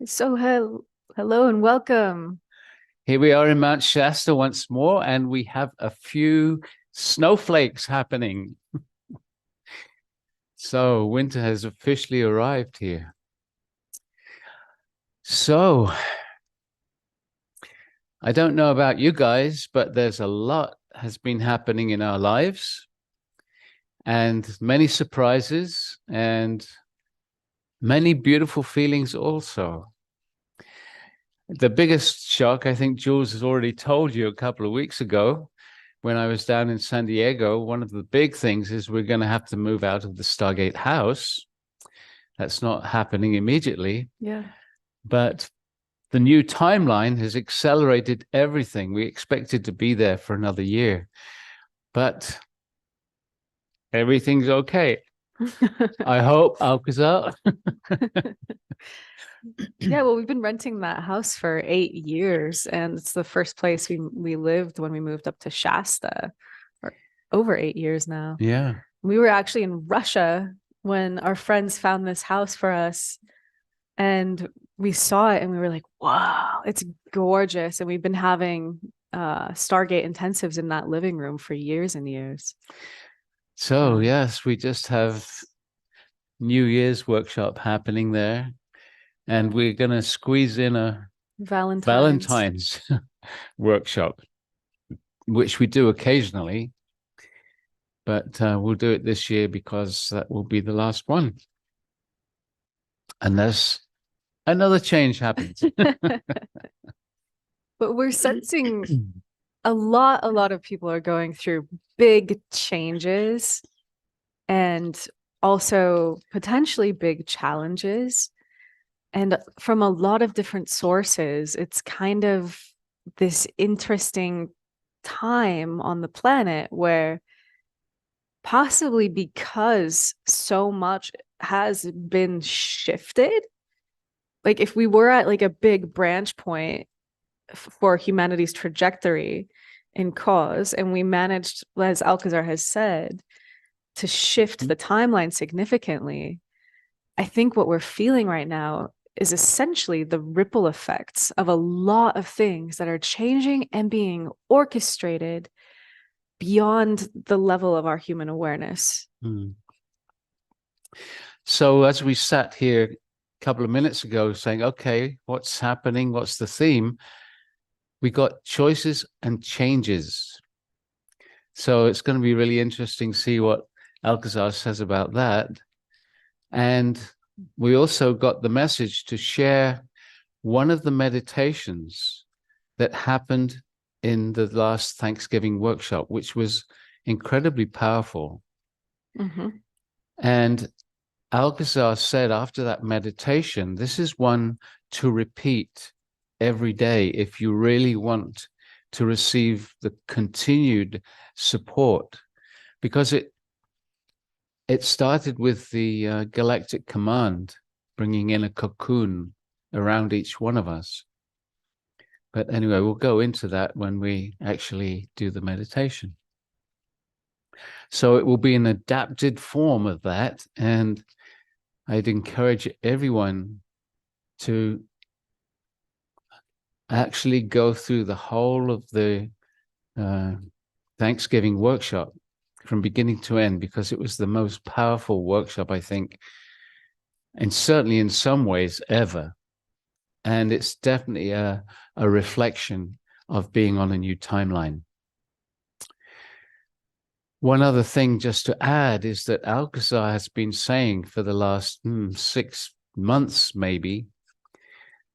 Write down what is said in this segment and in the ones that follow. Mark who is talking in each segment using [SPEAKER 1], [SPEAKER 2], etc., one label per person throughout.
[SPEAKER 1] So, hello and welcome.
[SPEAKER 2] Here we are in Mount Shasta once more, and we have a few snowflakes happening. So winter has officially arrived here. So I don't know about you guys, but there's a lot has been happening in our lives and many surprises and many beautiful feelings also. The biggest shock, I think Jules has already told you a couple of weeks ago, when I was down in San Diego, one of the big things is we're going to have to move out of the Stargate house. That's not happening immediately.
[SPEAKER 1] Yeah.
[SPEAKER 2] But the new timeline has accelerated everything. We expected to be there for another year, but everything's okay. I hope, Alcazar.
[SPEAKER 1] Yeah, well, we've been renting that house for 8 years, and it's the first place we lived when we moved up to Shasta, for over 8 years now.
[SPEAKER 2] Yeah.
[SPEAKER 1] We were actually in Russia when our friends found this house for us, and we saw it and we were like, wow, it's gorgeous. And we've been having Stargate intensives in that living room for years and years.
[SPEAKER 2] So, yes, we just have New Year's workshop happening there, and we're going to squeeze in a Valentine's workshop, which we do occasionally, but we'll do it this year because that will be the last one. Unless another change happens.
[SPEAKER 1] But we're sensing a lot of people are going through big changes and also potentially big challenges. And from a lot of different sources, it's kind of this interesting time on the planet where possibly because so much has been shifted, like if we were at like a big branch point for humanity's trajectory in cause, and we managed, as Alcazar has said, to shift the timeline significantly, I think what we're feeling right now is essentially the ripple effects of a lot of things that are changing and being orchestrated beyond the level of our human awareness.
[SPEAKER 2] So as we sat here a couple of minutes ago saying, okay, what's happening? What's the theme? We got choices and changes. So it's going to be really interesting to see what Alcazar says about that. And we also got the message to share one of the meditations that happened in the last Thanksgiving workshop, which was incredibly powerful. And Alcazar said after that meditation, this is one to repeat every day if you really want to receive the continued support, because it started with the galactic command bringing in a cocoon around each one of us. But anyway, we'll go into that when we actually do the meditation. So it will be an adapted form of that, and I'd encourage everyone to actually go through the whole of the Thanksgiving workshop from beginning to end, because it was the most powerful workshop, I think, and certainly in some ways ever. And it's definitely a reflection of being on a new timeline. One other thing just to add is that Alcazar has been saying for the last 6 months, maybe,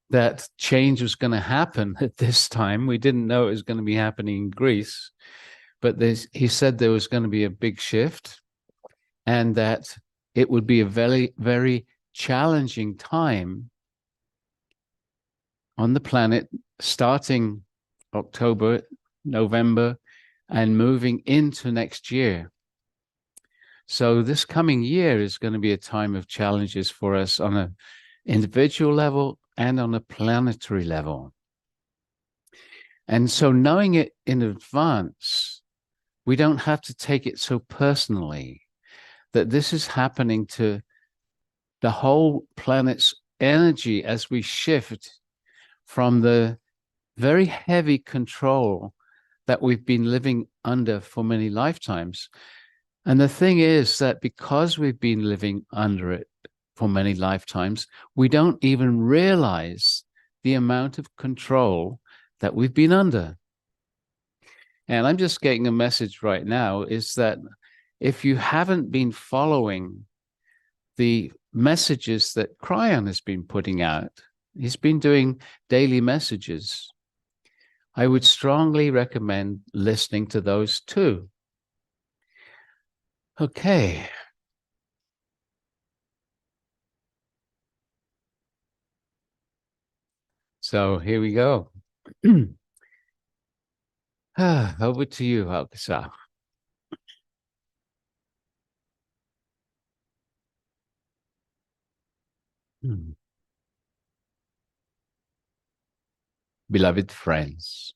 [SPEAKER 2] that change was going to happen at this time. We didn't know it was going to be happening in Greece, but he said there was going to be a big shift and that it would be a very, very challenging time on the planet, starting October, November, and moving into next year. So this coming year is going to be a time of challenges for us on an individual level and on a planetary level. And so knowing it in advance, we don't have to take it so personally that this is happening to the whole planet's energy as we shift from the very heavy control that we've been living under for many lifetimes. And the thing is that because we've been living under it for many lifetimes, we don't even realize the amount of control that we've been under. And I'm just getting a message right now is that if you haven't been following the messages that Cryon has been putting out, he's been doing daily messages, I would strongly recommend listening to those too. Okay. So here we go. Over to you, Alcazar. Beloved friends,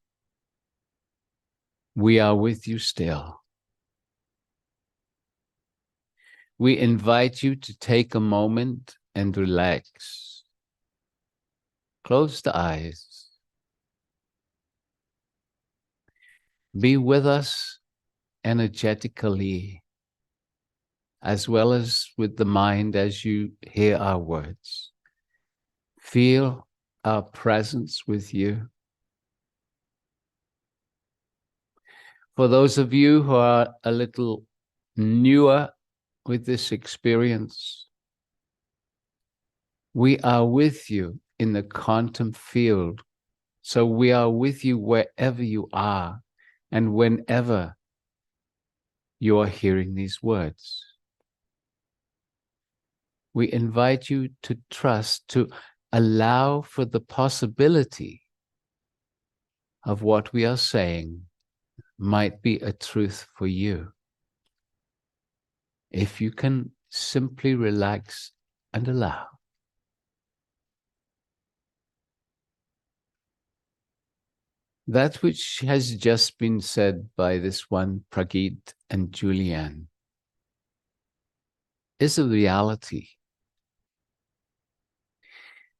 [SPEAKER 2] we are with you still. We invite you to take a moment and relax. Close the eyes. Be with us energetically, as well as with the mind as you hear our words. Feel our presence with you. For those of you who are a little newer with this experience, we are with you in the quantum field. So we are with you wherever you are and whenever you are hearing these words. We invite you to trust, to allow for the possibility of what we are saying might be a truth for you. If you can simply relax and allow. That which has just been said by this one, Pragit and Julianne, is a reality.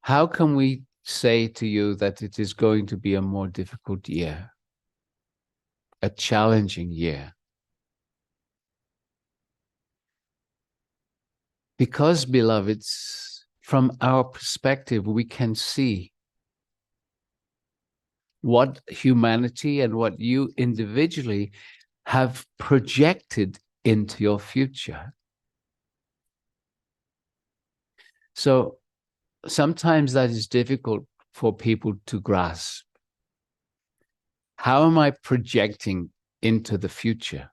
[SPEAKER 2] How can we say to you that it is going to be a more difficult year, a challenging year? Because, beloveds, from our perspective, we can see what humanity and what you individually have projected into your future. So sometimes that is difficult for people to grasp. How am I projecting into the future?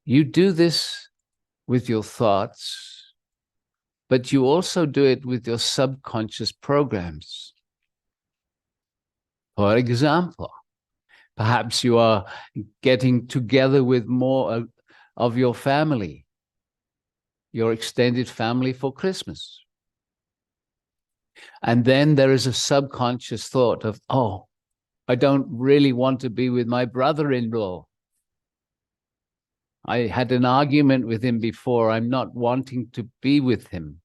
[SPEAKER 2] You do this with your thoughts, but you also do it with your subconscious programs. For example, perhaps you are getting together with more of your family, your extended family for Christmas. And then there is a subconscious thought of, oh, I don't really want to be with my brother-in-law. I had an argument with him before. I'm not wanting to be with him.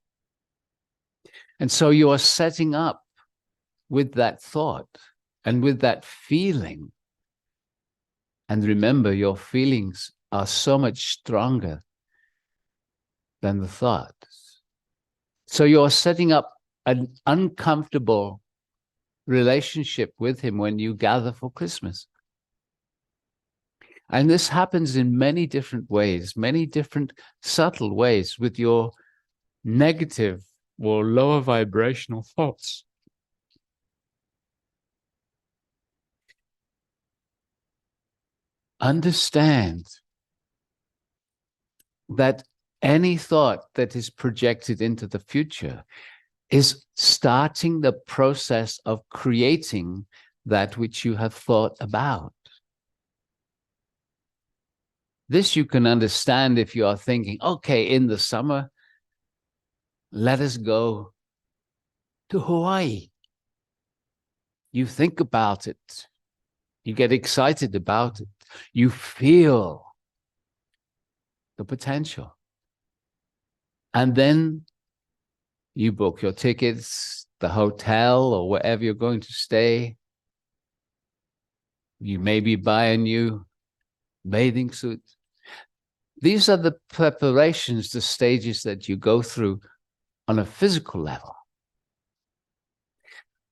[SPEAKER 2] And so you are setting up with that thought and with that feeling. And remember, your feelings are so much stronger than the thoughts. So you're setting up an uncomfortable relationship with him when you gather for Christmas. And this happens in many different ways, many different subtle ways with your negative or lower vibrational thoughts. Understand that any thought that is projected into the future is starting the process of creating that which you have thought about. This you can understand if you are thinking, okay, in the summer, let us go to Hawaii. You think about it. You get excited about it. You feel the potential. And then You book your tickets, the hotel, or wherever you're going to stay. You maybe buy a new bathing suit. These are the preparations, the stages that you go through on a physical level.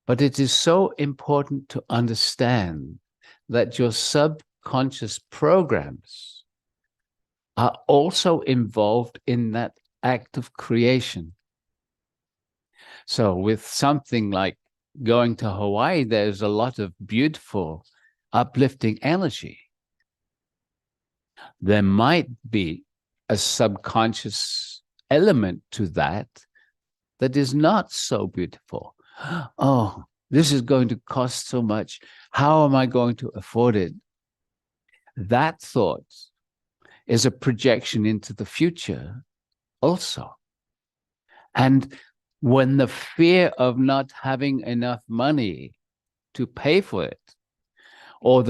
[SPEAKER 2] But it is so important to understand that your subconscious programs are also involved in that act of creation. So with something like going to Hawaii, there's a lot of beautiful, uplifting energy. There might be a subconscious element to that that is not so beautiful. Oh, this is going to cost so much. How am I going to afford it? That thought is a projection into the future also. And when the fear of not having enough money to pay for it, or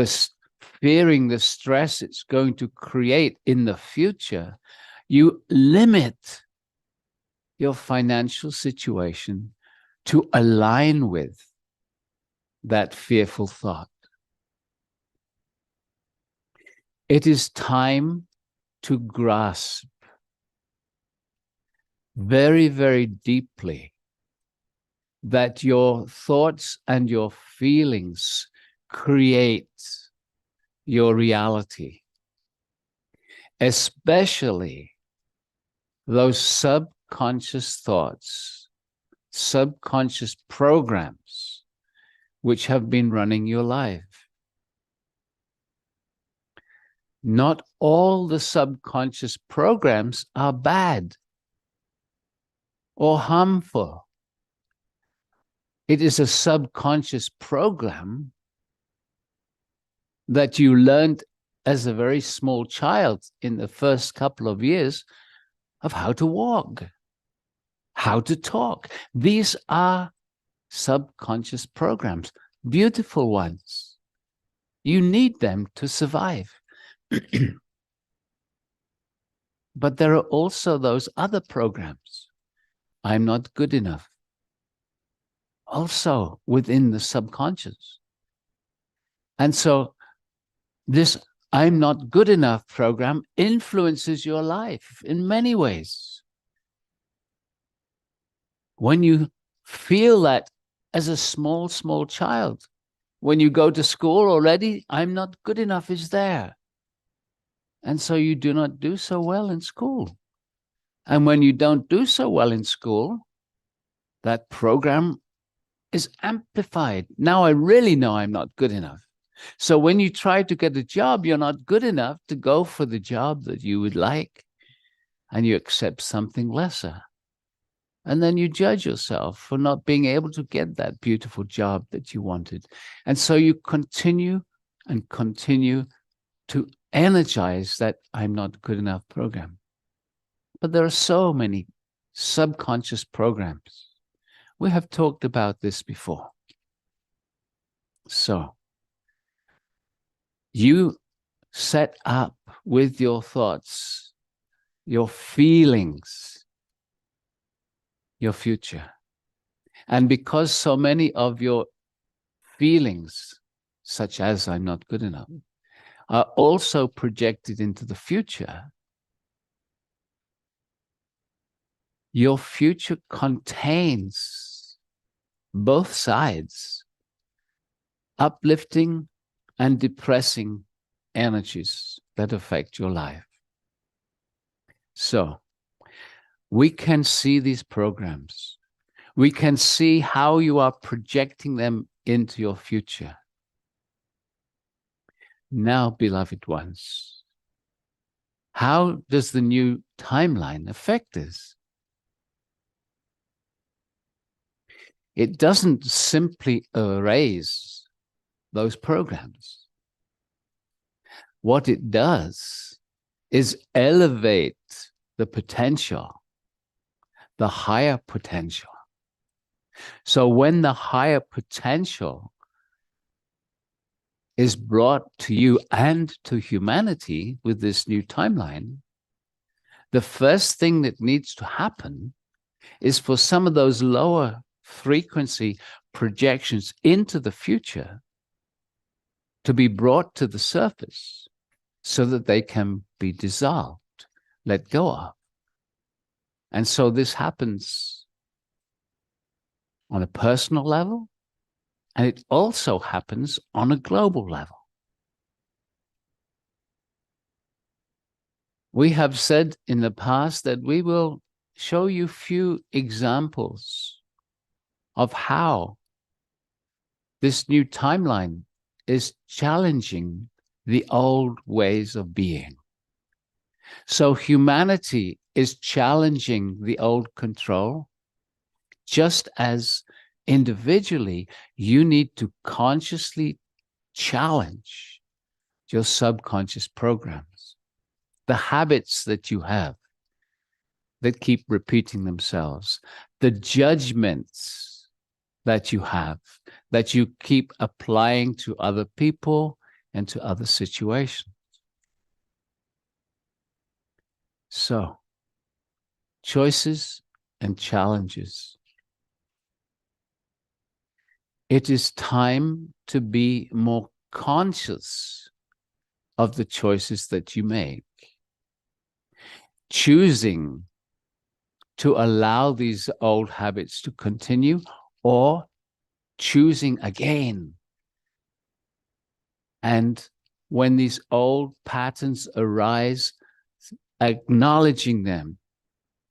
[SPEAKER 2] fearing the stress it's going to create in the future, you limit your financial situation to align with that fearful thought. It is time to grasp very, very deeply that your thoughts and your feelings create your reality, especially those subconscious thoughts, subconscious programs which have been running your life. Not all the subconscious programs are bad or harmful. It is a subconscious program that you learned as a very small child in the first couple of years of how to walk, how to talk. These are subconscious programs, beautiful ones. You need them to survive. But there are also those other programs. I'm not good enough. Also within the subconscious. And so this I'm not good enough program influences your life in many ways. When you feel that as a small child, when you go to school already, I'm not good enough is there. And so you do not do so well in school. And when you don't do so well in school, that program is amplified. Now I really know I'm not good enough. So when you try to get a job, you're not good enough to go for the job that you would like, and you accept something lesser. And then you judge yourself for not being able to get that beautiful job that you wanted. And so you continue and continue to energize that I'm not good enough program. But there are so many subconscious programs. We have talked about this before. So you set up with your thoughts, your feelings, your future. And because so many of your feelings, such as I'm not good enough, are also projected into the future, your future contains both sides, uplifting and depressing energies that affect your life. So we can see these programs. We can see how you are projecting them into your future. Now, beloved ones, how does the new timeline affect this? It doesn't simply erase those programs. What it does is elevate the potential, the higher potential. So when the higher potential is brought to you and to humanity with this new timeline, the first thing that needs to happen is for some of those lower frequency projections into the future to be brought to the surface so that they can be dissolved, let go of. And so this happens on a personal level, and it also happens on a global level. We have said in the past that we will show you few examples of how this new timeline is challenging the old ways of being. So humanity is challenging the old control, just as individually you need to consciously challenge your subconscious programs, the habits that you have that keep repeating themselves, the judgments that you have, that you keep applying to other people and to other situations. So, choices and challenges. It is time to be more conscious of the choices that you make. Choosing to allow these old habits to continue, or choosing again. And when these old patterns arise, acknowledging them.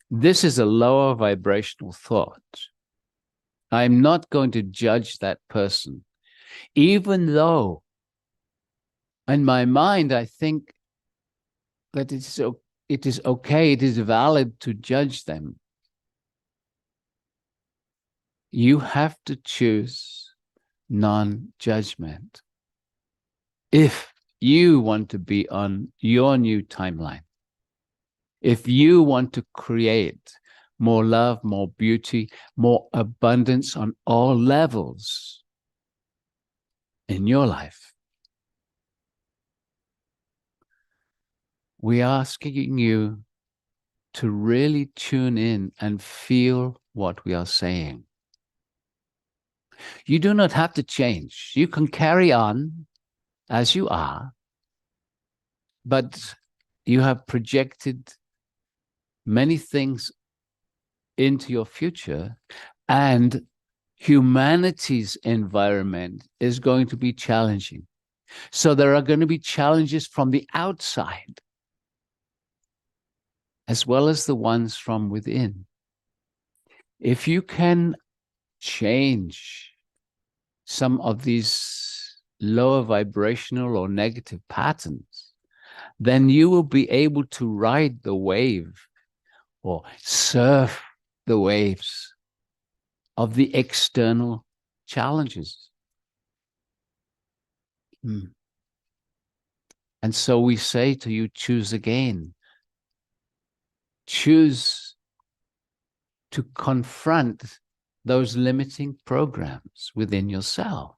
[SPEAKER 2] This is a lower vibrational thought. I'm not going to judge that person, even though in my mind I think that it is okay, it is valid to judge them. You have to choose non-judgment if you want to be on your new timeline. If you want to create more love, more beauty, more abundance on all levels in your life, we are asking you to really tune in and feel what we are saying. You do not have to change. You can carry on as you are, but you have projected many things into your future, and humanity's environment is going to be challenging. So there are going to be challenges from the outside, as well as the ones from within. If you can change some of these lower vibrational or negative patterns, then you will be able to ride the wave or surf the waves of the external challenges. And so we say to you, choose again. Choose to confront those limiting programs within yourself.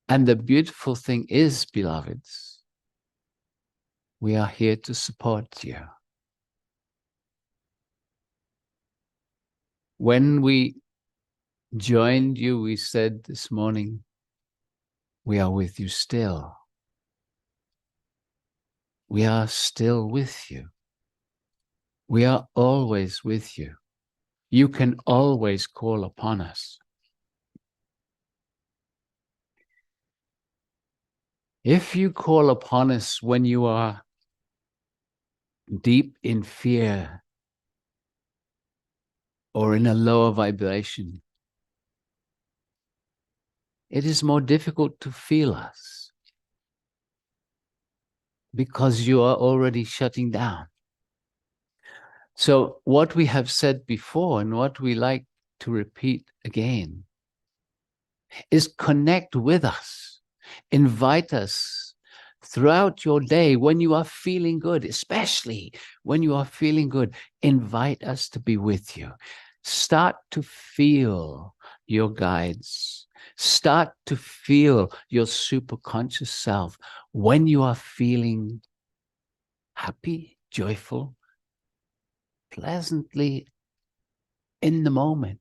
[SPEAKER 2] And the beautiful thing is, beloveds, we are here to support you. When we joined you, we said this morning, we are with you still. We are still with you. We are always with you. You can always call upon us. If you call upon us when you are deep in fear or in a lower vibration, it is more difficult to feel us because you are already shutting down. So what we have said before and what we like to repeat again is connect with us, invite us throughout your day when you are feeling good, especially when you are feeling good, invite us to be with you. Start to feel your guides. Start to feel your superconscious self when you are feeling happy, joyful, pleasantly in the moment.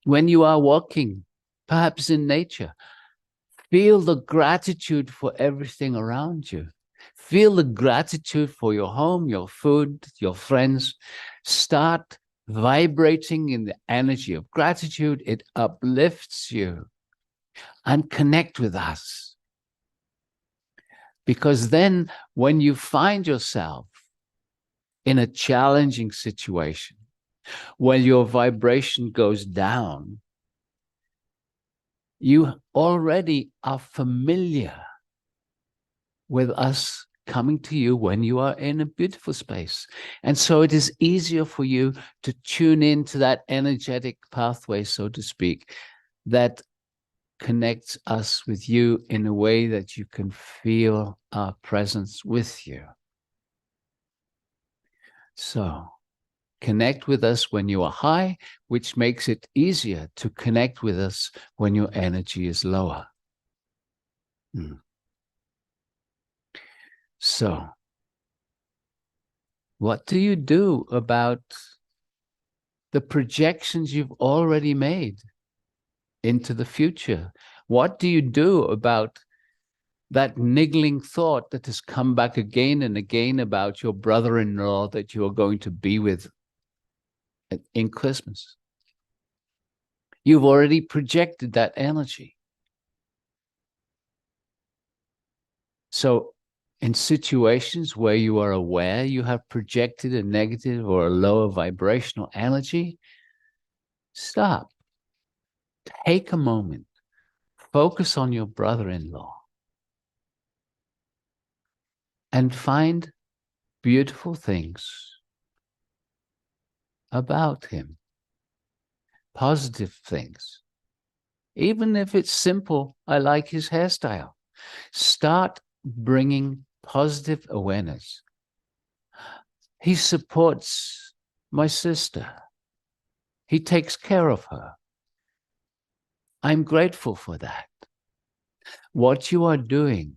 [SPEAKER 2] When you are walking, perhaps in nature, feel the gratitude for everything around you. Feel the gratitude for your home, your food, your friends. Start vibrating in the energy of gratitude. It uplifts you. And connect with us. Because then when you find yourself in a challenging situation, when your vibration goes down, you already are familiar with us coming to you when you are in a beautiful space. And so it is easier for you to tune into that energetic pathway, so to speak, that connects us with you in a way that you can feel our presence with you. So connect with us when you are high, which makes it easier to connect with us when your energy is lower. So what do you do about the projections you've already made into the future? What do you do about that niggling thought that has come back again and again about your brother-in-law that you are going to be with in Christmas? You've already projected that energy. So in situations where you are aware you have projected a negative or a lower vibrational energy, stop. Take a moment. Focus on your brother-in-law. And find beautiful things about him. Positive things. Even if it's simple, I like his hairstyle. Start bringing positive awareness. He supports my sister. He takes care of her. I'm grateful for that. What you are doing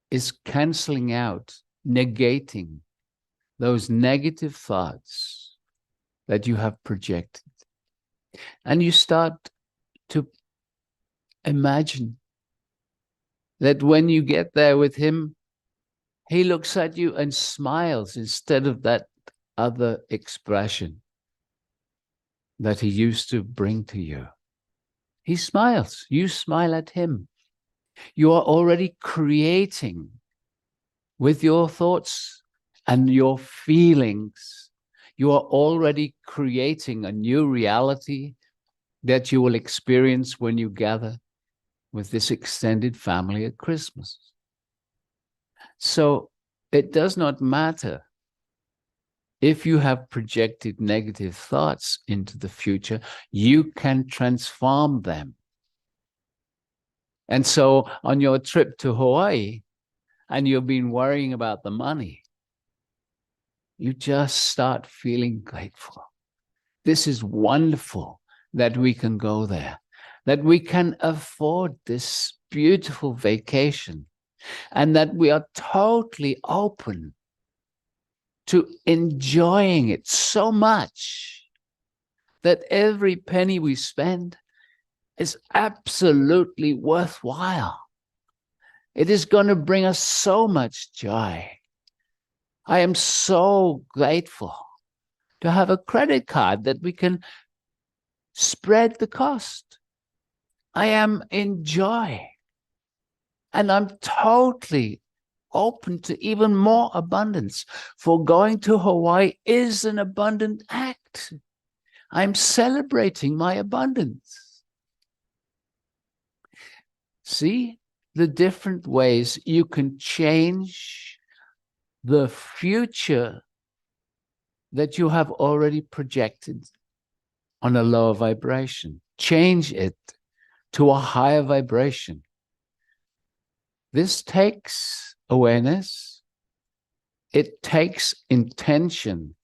[SPEAKER 2] is canceling out, negating those negative thoughts that you have projected. And you start to imagine that when you get there with him, he looks at you and smiles instead of that other expression that he used to bring to you. He smiles. You smile at him. You are already creating with your thoughts and your feelings. You are already creating a new reality that you will experience when you gather with this extended family at Christmas. So it does not matter if you have projected negative thoughts into the future, you can transform them. And so on your trip to Hawaii, and you've been worrying about the money, you just start feeling grateful. This is wonderful that we can go there, that we can afford this beautiful vacation, and that we are totally open to enjoying it so much that every penny we spend is absolutely worthwhile. It is going to bring us so much joy. I am so grateful to have a credit card that we can spread the cost. I am in joy. And I'm totally open to even more abundance. For going to Hawaii is an abundant act. I'm celebrating my abundance. See the different ways you can change the future that you have already projected on a lower vibration. Change it to a higher vibration. This takes awareness. It takes intention.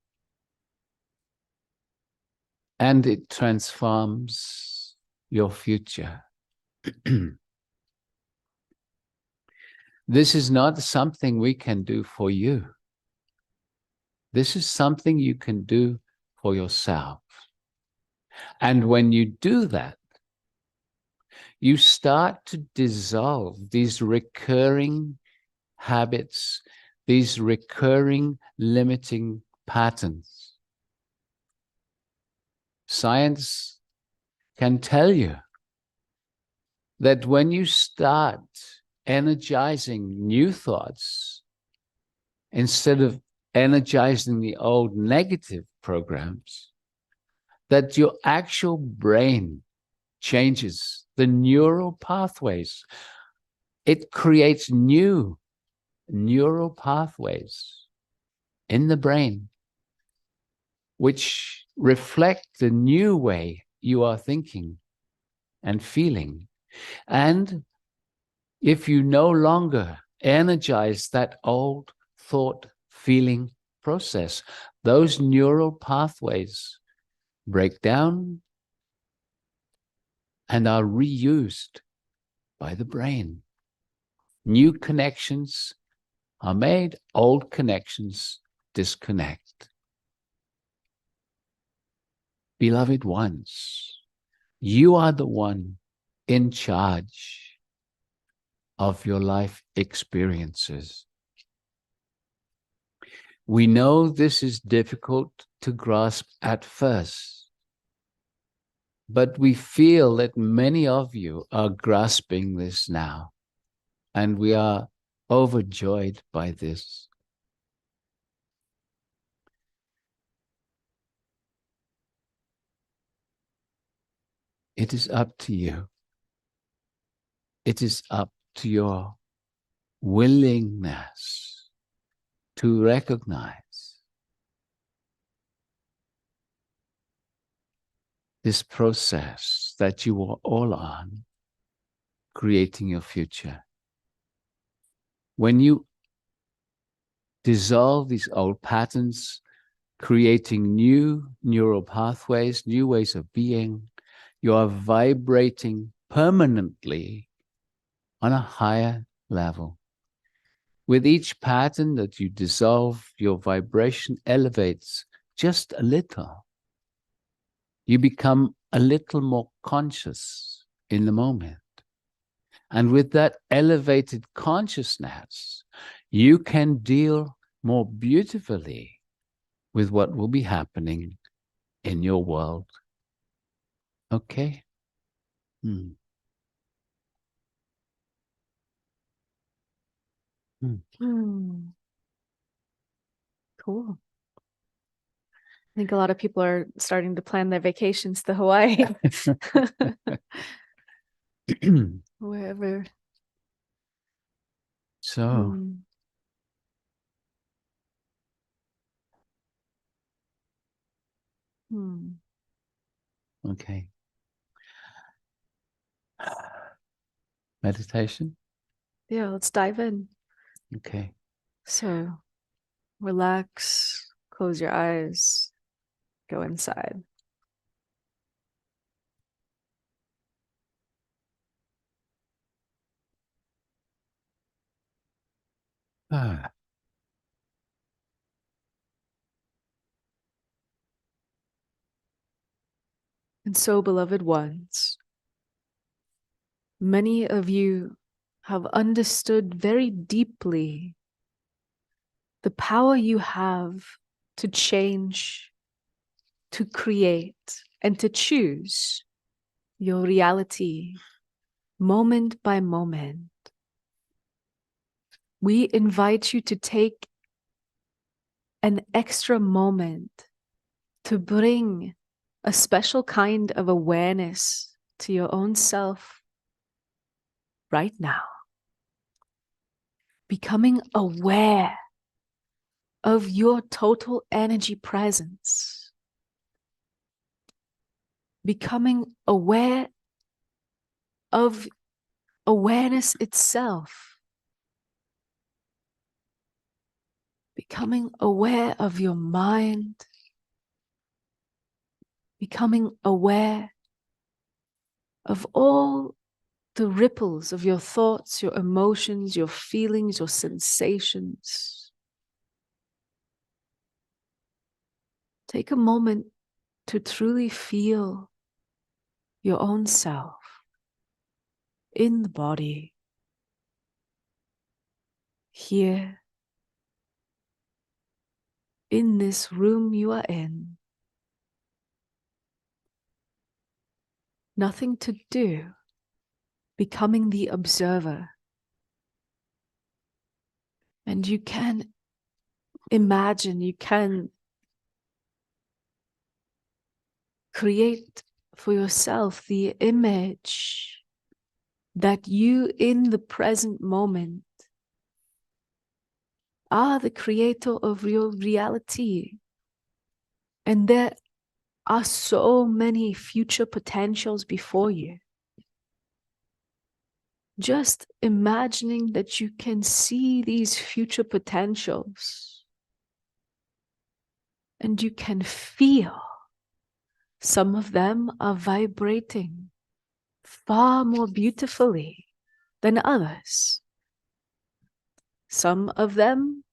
[SPEAKER 2] And it transforms your future. This is not something we can do for you. This is something you can do for yourself. And when you do that, you start to dissolve these recurring habits, these recurring limiting patterns. Science can tell you that when you start energizing new thoughts, instead of energizing the old negative programs, that your actual brain changes the neural pathways. It creates new neural pathways in the brain, which reflect the new way you are thinking and feeling. And if you no longer energize that old thought, feeling process, those neural pathways break down and are reused by the brain. New connections are made, old connections disconnect. Beloved ones, you are the one in charge of your life experiences. We know this is difficult to grasp at first, but we feel that many of you are grasping this now, and we are overjoyed by this. It is up to you. It is up to your willingness to recognize this process that you are all on, creating your future. When you dissolve these old patterns, creating new neural pathways, new ways of being, you are vibrating permanently on a higher level. With each pattern that you dissolve, your vibration elevates just a little. You become a little more conscious in the moment. And with that elevated consciousness, you can deal more beautifully with what will be happening in your world. Okay?
[SPEAKER 1] Cool. I think a lot of people are starting to plan their vacations to Hawaii. Wherever.
[SPEAKER 2] So, okay. Meditation?
[SPEAKER 1] Yeah, let's dive in.
[SPEAKER 2] Okay.
[SPEAKER 1] So relax, close your eyes, go inside.
[SPEAKER 2] Ah.
[SPEAKER 1] And so, beloved ones, many of you have understood very deeply the power you have to change, to create, and to choose your reality moment by moment. We invite you to take an extra moment to bring a special kind of awareness to your own self right now. Becoming aware of your total energy presence. Becoming aware of awareness itself. Becoming aware of your mind. Becoming aware of all the ripples of your thoughts, your emotions, your feelings, your sensations. Take a moment to truly feel your own self in the body, here, in this room you are in. Nothing to do, becoming the observer. And you can imagine, you can create for yourself the image that you in the present moment are the creator of your reality. And there are so many future potentials before you. Just imagining that you can see these future potentials and you can feel some of them are vibrating far more beautifully than others. Some of them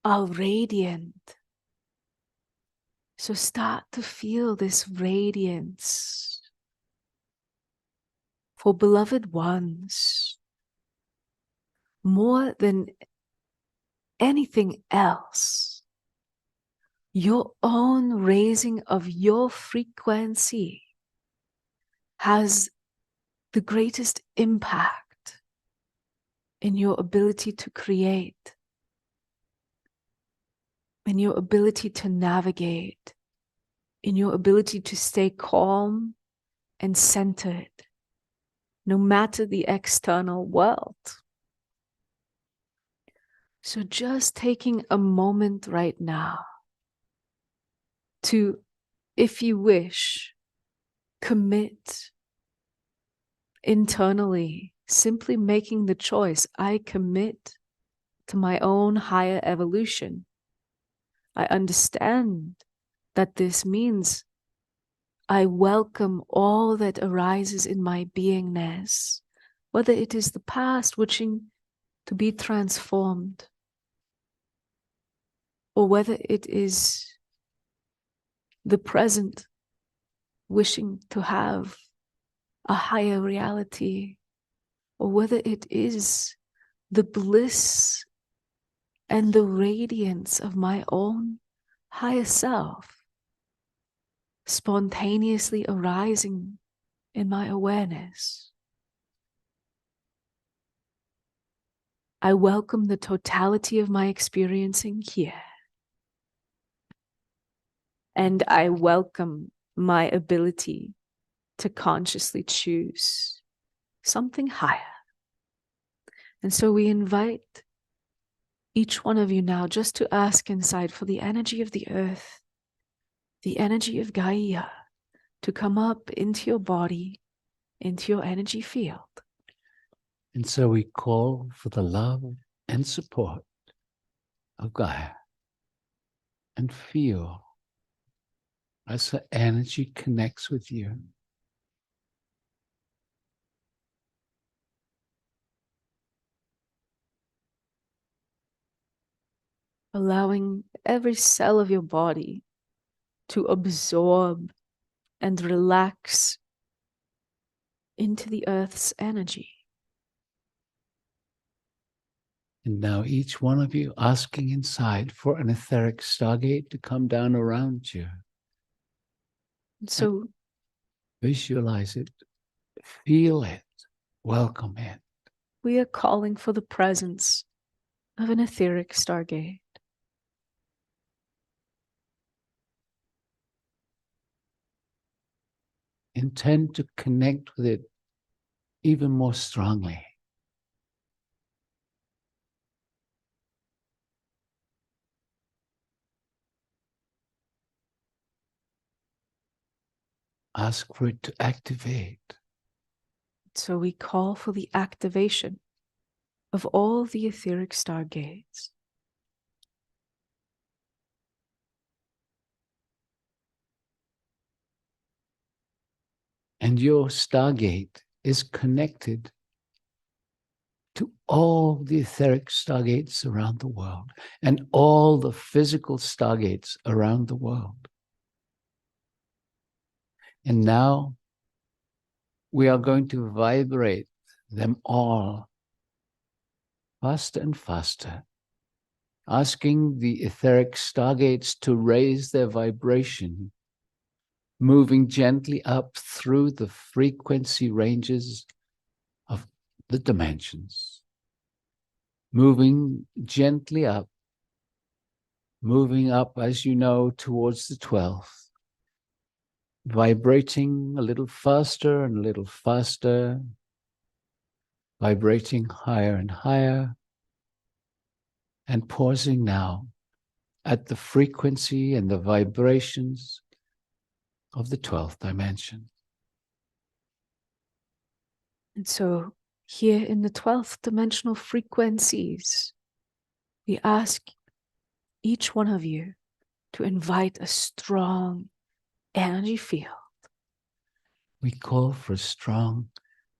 [SPEAKER 1] are radiant. So start to feel this radiance for beloved ones more than anything else. Your own raising of your frequency has the greatest impact in your ability to create, in your ability to navigate, in your ability to stay calm and centered, no matter the external world. So just taking a moment right now to, if you wish, commit internally, simply making the choice, I commit to my own higher evolution. I understand that this means I welcome all that arises in my beingness, whether it is the past wishing to be transformed, or whether it is the present wishing to have a higher reality, or whether it is the bliss and the radiance of my own higher self spontaneously arising in my awareness. I welcome the totality of my experiencing here. And I welcome my ability to consciously choose something higher. And so we invite each one of you now just to ask inside for the energy of the earth, the energy of Gaia, to come up into your body, into your energy field.
[SPEAKER 2] And so we call for the love and support of Gaia and feel as the energy connects with you.
[SPEAKER 1] Allowing every cell of your body to absorb and relax into the earth's energy.
[SPEAKER 2] And now each one of you asking inside for an etheric stargate to come down around you.
[SPEAKER 1] So
[SPEAKER 2] visualize it, feel it, welcome it.
[SPEAKER 1] we are calling for the presence of an etheric stargate.
[SPEAKER 2] Intend to connect with it even more strongly. Ask for it to activate.
[SPEAKER 1] So we call for the activation of all the etheric stargates.
[SPEAKER 2] And your stargate is connected to all the etheric stargates around the world and all the physical stargates around the world. And now we are going to vibrate them all faster and faster, asking the etheric stargates to raise their vibration, moving gently up through the frequency ranges of the dimensions, moving gently up, moving up, as you know, towards the 12th, vibrating a little faster and a little faster, vibrating higher and higher, and pausing now at the frequency and the vibrations of the 12th dimension.
[SPEAKER 1] And so here in the 12th dimensional frequencies, we ask each one of you to invite a strong energy field.
[SPEAKER 2] We call for a strong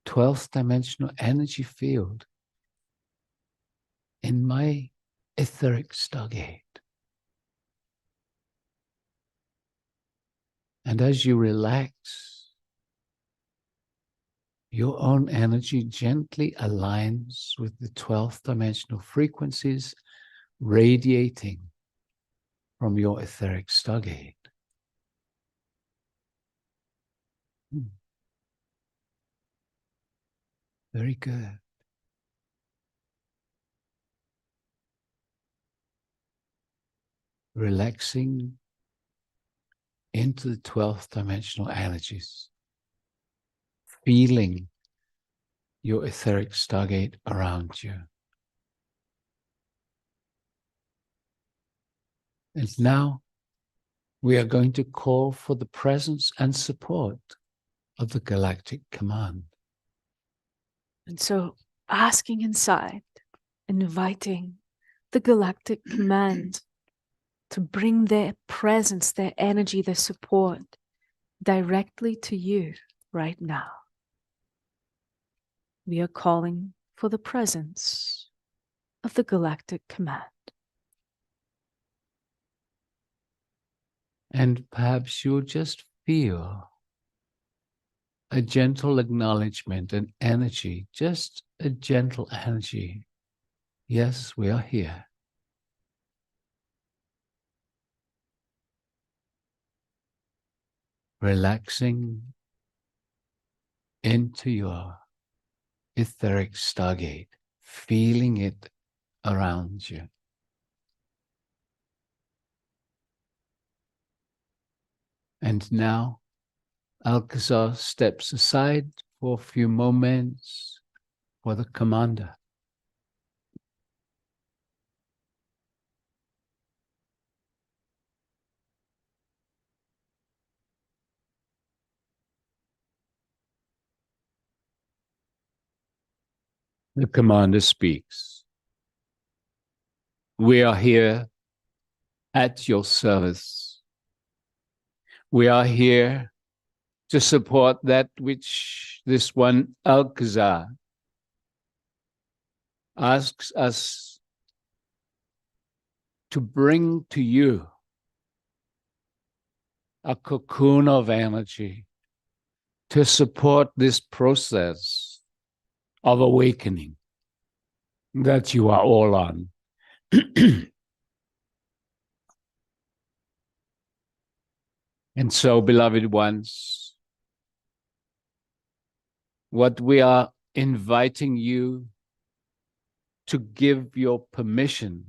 [SPEAKER 2] 12th dimensional energy field in my etheric stargate. And as you relax, your own energy gently aligns with the 12th dimensional frequencies radiating from your etheric stargate. Very good. Relaxing into the 12th dimensional energies, feeling your etheric stargate around you. And now we are going to call for the presence and support of the galactic command.
[SPEAKER 1] And so asking inside, inviting the galactic command to bring their presence, their energy, their support directly to you right now. We are calling for the presence of the galactic command.
[SPEAKER 2] And perhaps you'll just feel a gentle acknowledgement, an energy, just a gentle energy. Yes, we are here. Relaxing into your etheric stargate, feeling it around you. And now Alcazar steps aside for a few moments for the commander. The commander speaks. We are here at your service. We are here to support that which this one Alcazar asks us to bring to you, a cocoon of energy to support this process of awakening that you are all on. And so, beloved ones, what we are inviting you to give your permission,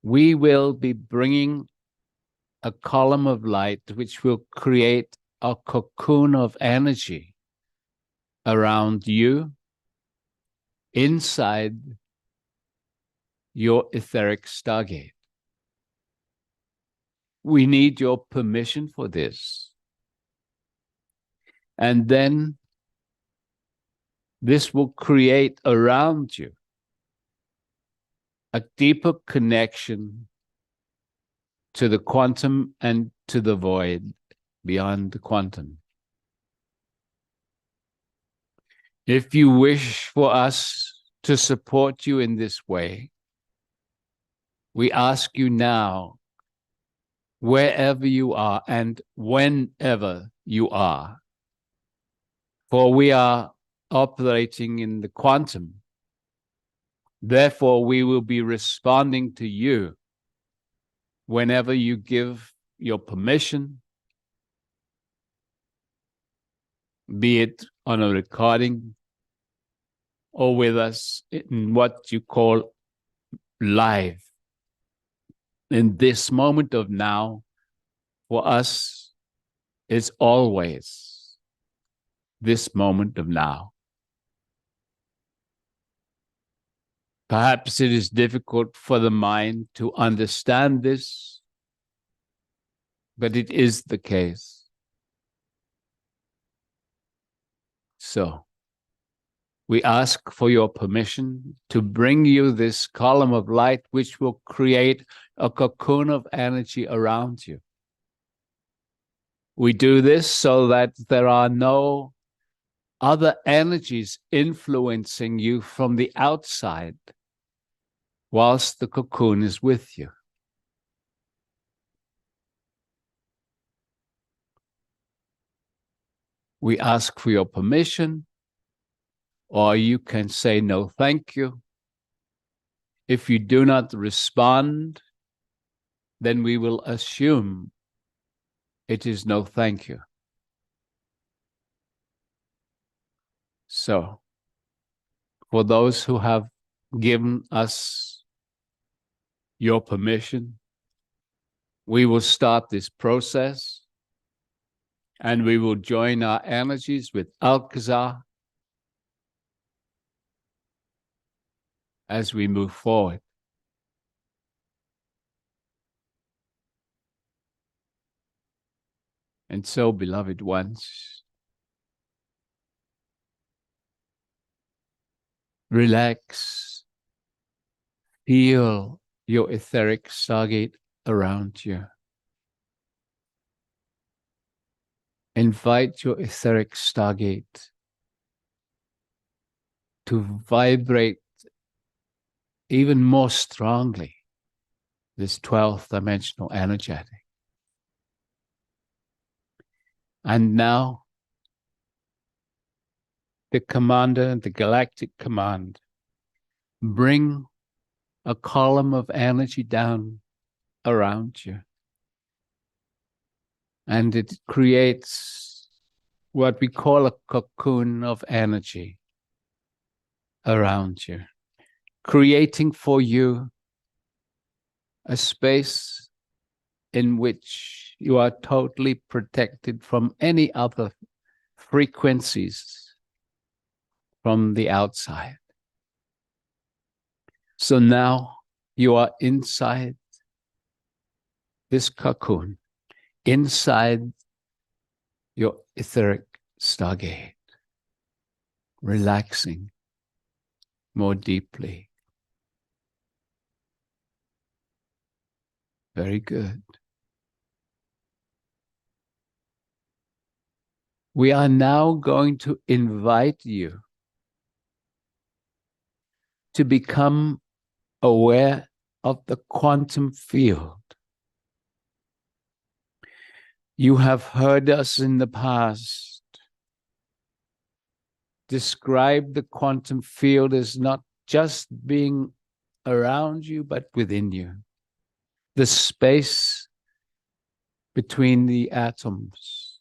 [SPEAKER 2] we will be bringing a column of light which will create a cocoon of energy around you, inside your etheric stargate. We need your permission for this. And then this will create around you a deeper connection to the quantum and to the void beyond the quantum. If you wish for us to support you in this way, we ask you now, wherever you are and whenever you are, for we are operating in the quantum. Therefore, we will be responding to you whenever you give your permission, be it on a recording or with us in what you call live. In this moment of now, for us, is always this moment of now. Perhaps it is difficult for the mind to understand this, but it is the case. So, we ask for your permission to bring you this column of light, which will create a cocoon of energy around you. We do this so that there are no other energies influencing you from the outside whilst the cocoon is with you. We ask for your permission, or you can say no, thank you. If you do not respond, then we will assume it is no thank you. So, for those who have given us your permission, we will start this process and we will join our energies with Alcazar as we move forward. And so, beloved ones, relax, feel your etheric stargate around you. Invite your etheric stargate to vibrate even more strongly this 12th dimensional energetic. And now, the commander, the galactic command, bring a column of energy down around you. And it creates what we call a cocoon of energy around you, creating for you a space in which you are totally protected from any other frequencies from the outside. So now you are inside this cocoon, inside your etheric stargate, relaxing more deeply. Very good. We are now going to invite you to become aware of the quantum field. You have heard us in the past describe the quantum field as not just being around you, but within you. The space between the atoms,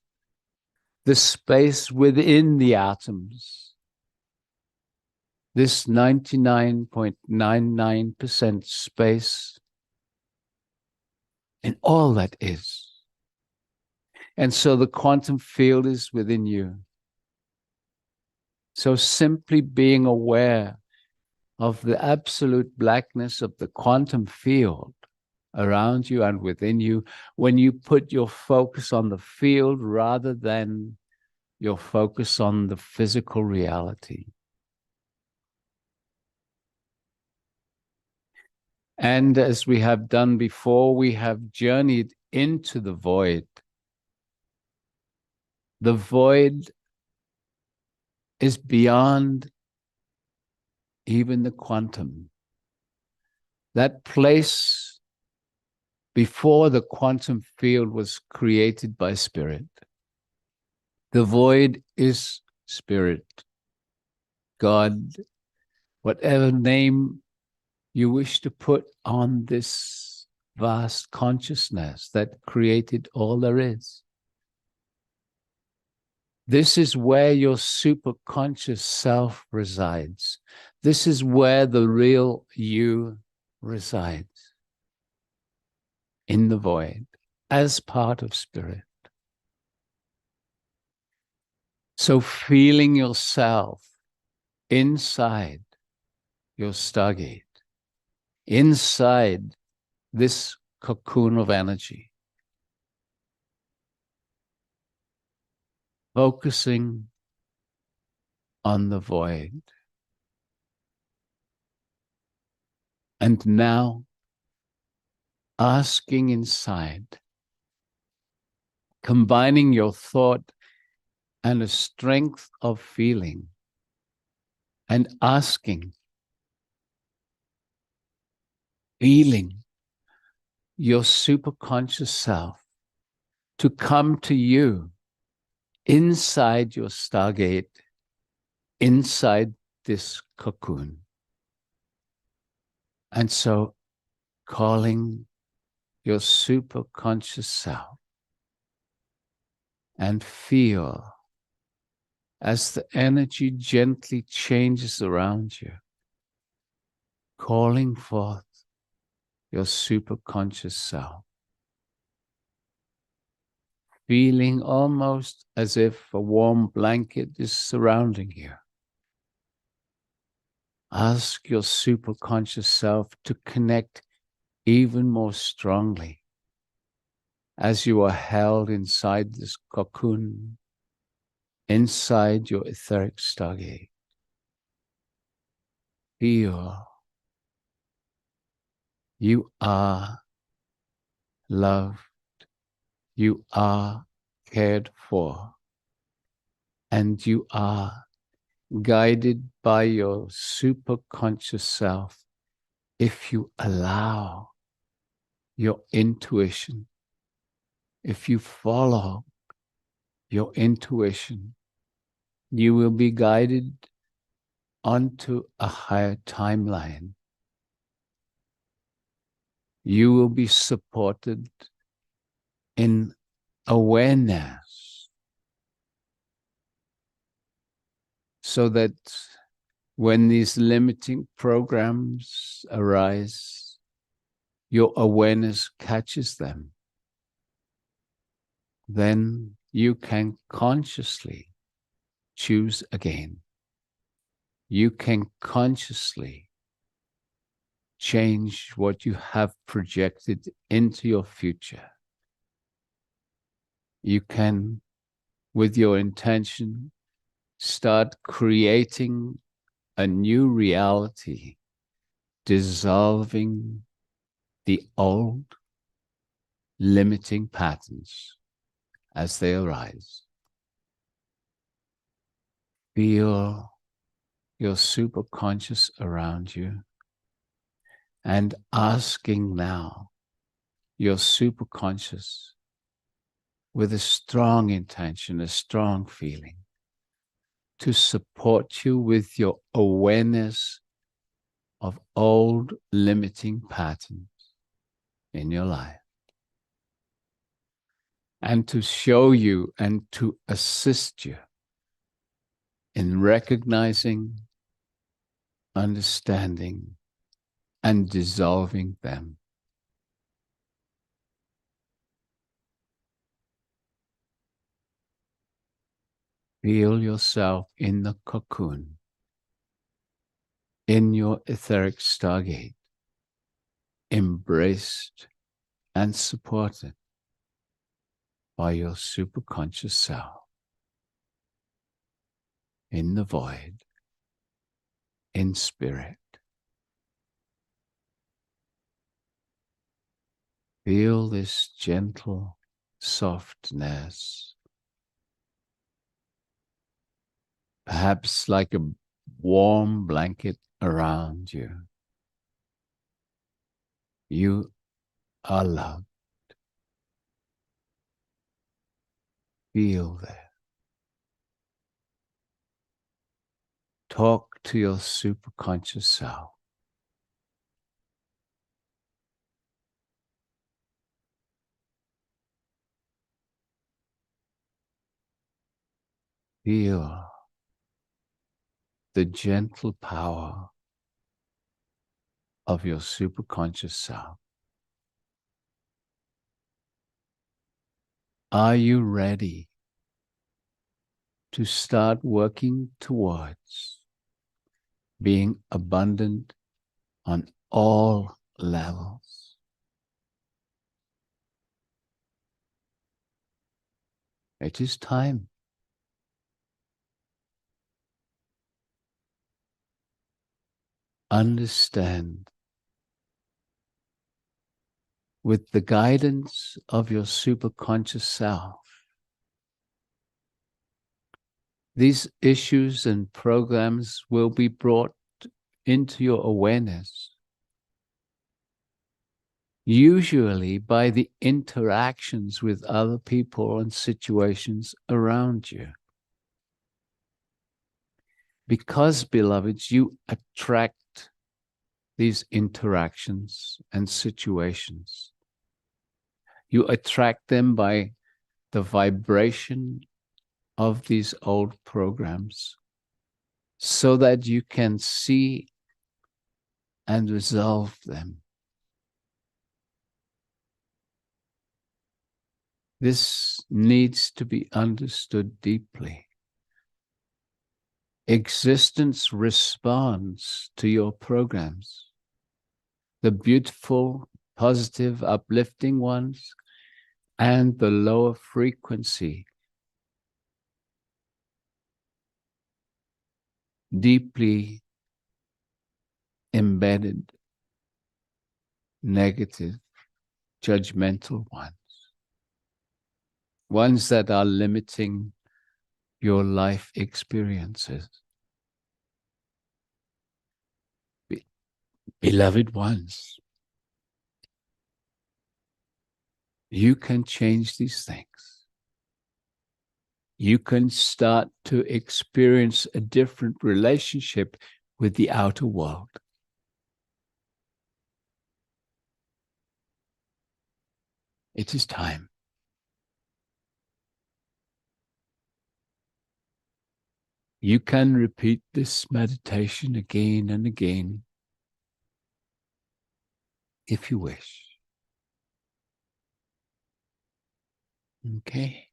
[SPEAKER 2] the space within the atoms, this 99.99% space in all that is. And so the quantum field is within you. So simply being aware of the absolute blackness of the quantum field around you and within you, when you put your focus on the field rather than your focus on the physical reality. And as we have done before, we have journeyed into the void. The void is beyond even the quantum. That place before the quantum field was created by spirit. The void is spirit, God, whatever name you wish to put on this vast consciousness that created all there is. This is where your superconscious self resides. This is where the real you resides, in the void, as part of spirit. So feeling yourself inside your stargate, inside this cocoon of energy, focusing on the void. And now asking inside, combining your thought and a strength of feeling, and asking, feeling your superconscious self to come to you inside your stargate, inside this cocoon. And so calling your superconscious self, and feel as the energy gently changes around you, calling forth your superconscious self, feeling almost as if a warm blanket is surrounding you. Ask your superconscious self to connect even more strongly as you are held inside this cocoon, inside your etheric stargate. Feel you are loved, you are cared for, and you are guided by your superconscious self if you allow your intuition, if you follow your intuition, you will be guided onto a higher timeline. You will be supported in awareness so that when these limiting programs arise, your awareness catches them. Then you can consciously choose again. You can consciously change what you have projected into your future. You can, with your intention, start creating a new reality, dissolving the old limiting patterns as they arise. Feel your superconscious around you and asking now your superconscious with a strong intention, a strong feeling, to support you with your awareness of old limiting patterns in your life, and to show you and to assist you in recognizing, understanding, and dissolving them. Feel yourself in the cocoon, in your etheric stargate, embraced and supported by your superconscious self, in the void, in spirit. Feel this gentle softness, perhaps like a warm blanket around you. You are loved. Feel that. Talk to your superconscious self. Feel the gentle power of your superconscious self. Are you ready to start working towards being abundant on all levels? It is time. Understand, with the guidance of your superconscious self, these issues and programs will be brought into your awareness, usually by the interactions with other people and situations around you. Because, beloveds, you attract these interactions and situations. You attract them by the vibration of these old programs, so that you can see and resolve them. This needs to be understood deeply. Existence responds to your programs. The beautiful, positive, uplifting ones, and the lower frequency, deeply embedded, negative, judgmental ones that are limiting your life experiences. Beloved ones, you can change these things. You can start to experience a different relationship with the outer world. It is time. You can repeat this meditation again and again if you wish. Okay?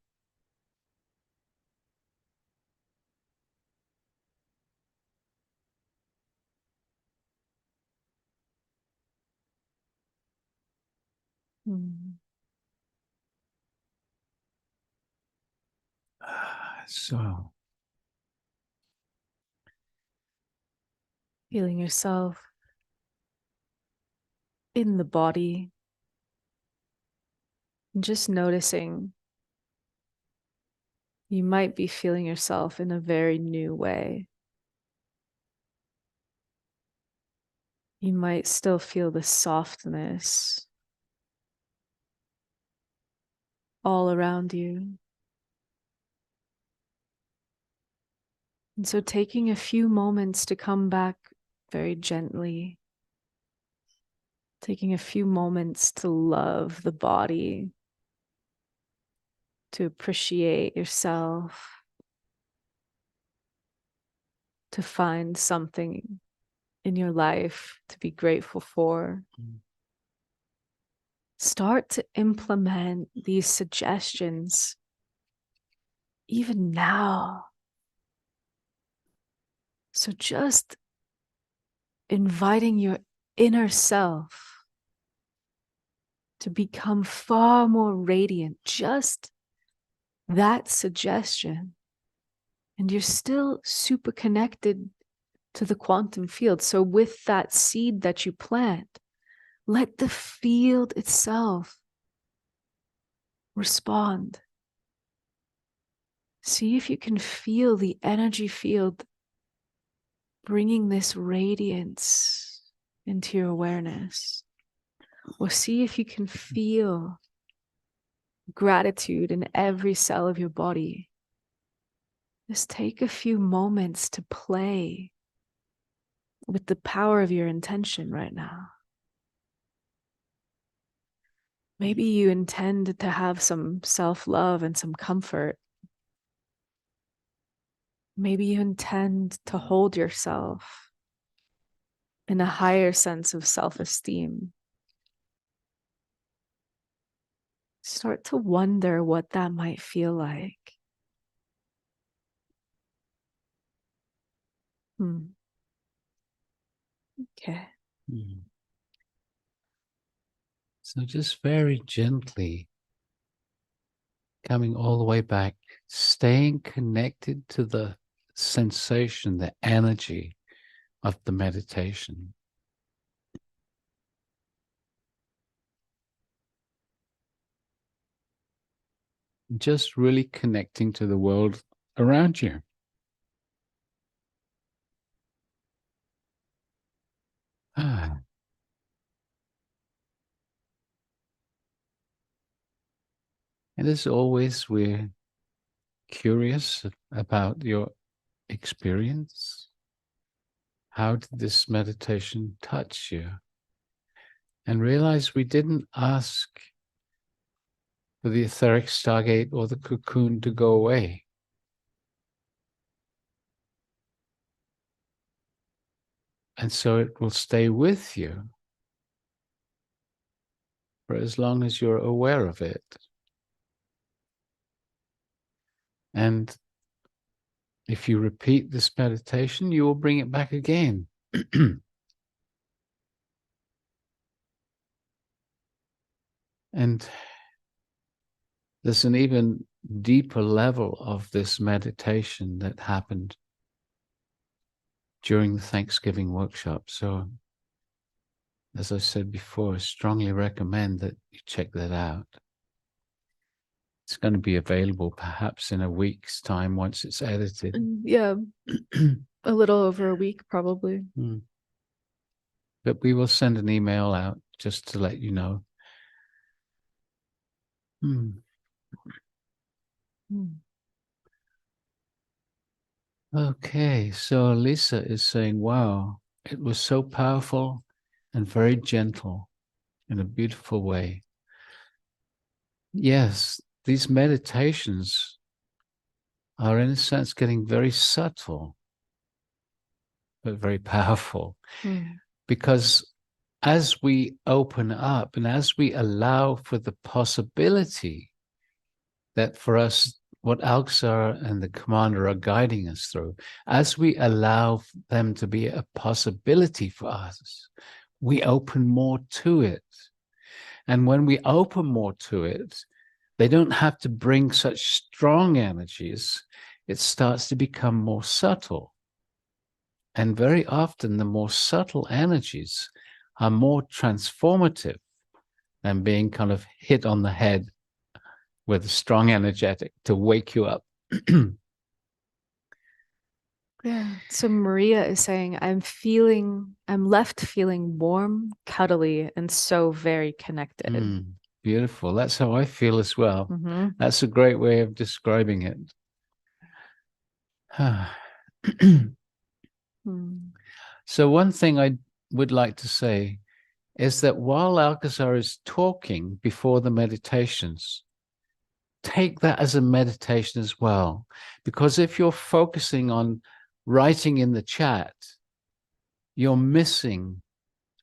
[SPEAKER 2] So,
[SPEAKER 1] Feeling yourself in the body, and just noticing you might be feeling yourself in a very new way. You might still feel the softness all around you. And so taking a few moments to come back very gently, taking a few moments to love the body, to appreciate yourself, to find something in your life to be grateful for. Start to implement these suggestions even now. So just inviting your inner self to become far more radiant, just that suggestion. And you're still super connected to the quantum field. So with that seed that you plant, let the field itself respond. See if you can feel the energy field bringing this radiance into your awareness. Or see if you can feel gratitude in every cell of your body. Just take a few moments to play with the power of your intention right now. Maybe you intend to have some self-love and some comfort. Maybe you intend to hold yourself in a higher sense of self-esteem. Start to wonder what that might feel like. Okay.
[SPEAKER 2] So just very gently coming all the way back, staying connected to the sensation, the energy of the meditation. Just really connecting to the world around you. And as always, we're curious about your experience. How did this meditation touch you? And realize we didn't ask for the etheric stargate or the cocoon to go away. And so it will stay with you for as long as you're aware of it. And if you repeat this meditation, you will bring it back again. And there's an even deeper level of this meditation that happened during the Thanksgiving workshop. So, as I said before, I strongly recommend that you check that out. It's going to be available perhaps in a week's time once it's edited.
[SPEAKER 1] Yeah, a little over a week probably.
[SPEAKER 2] But we will send an email out just to let you know. Okay, so Lisa is saying, wow, it was so powerful and very gentle in a beautiful way. Yes, these meditations are in a sense getting very subtle, but very powerful. Because as we open up and as we allow for the possibility that for us, what Alcazar and the commander are guiding us through, as we allow them to be a possibility for us, we open more to it. And when we open more to it, they don't have to bring such strong energies. It starts to become more subtle. And very often, the more subtle energies are more transformative than being kind of hit on the head with a strong energetic to wake you up.
[SPEAKER 1] Yeah. So Maria is saying, I'm left feeling warm, cuddly, and so very connected.
[SPEAKER 2] Beautiful. That's how I feel as well. That's a great way of describing it. So one thing I would like to say is that while Alcazar is talking before the meditations, take that as a meditation as well. Because if you're focusing on writing in the chat, you're missing,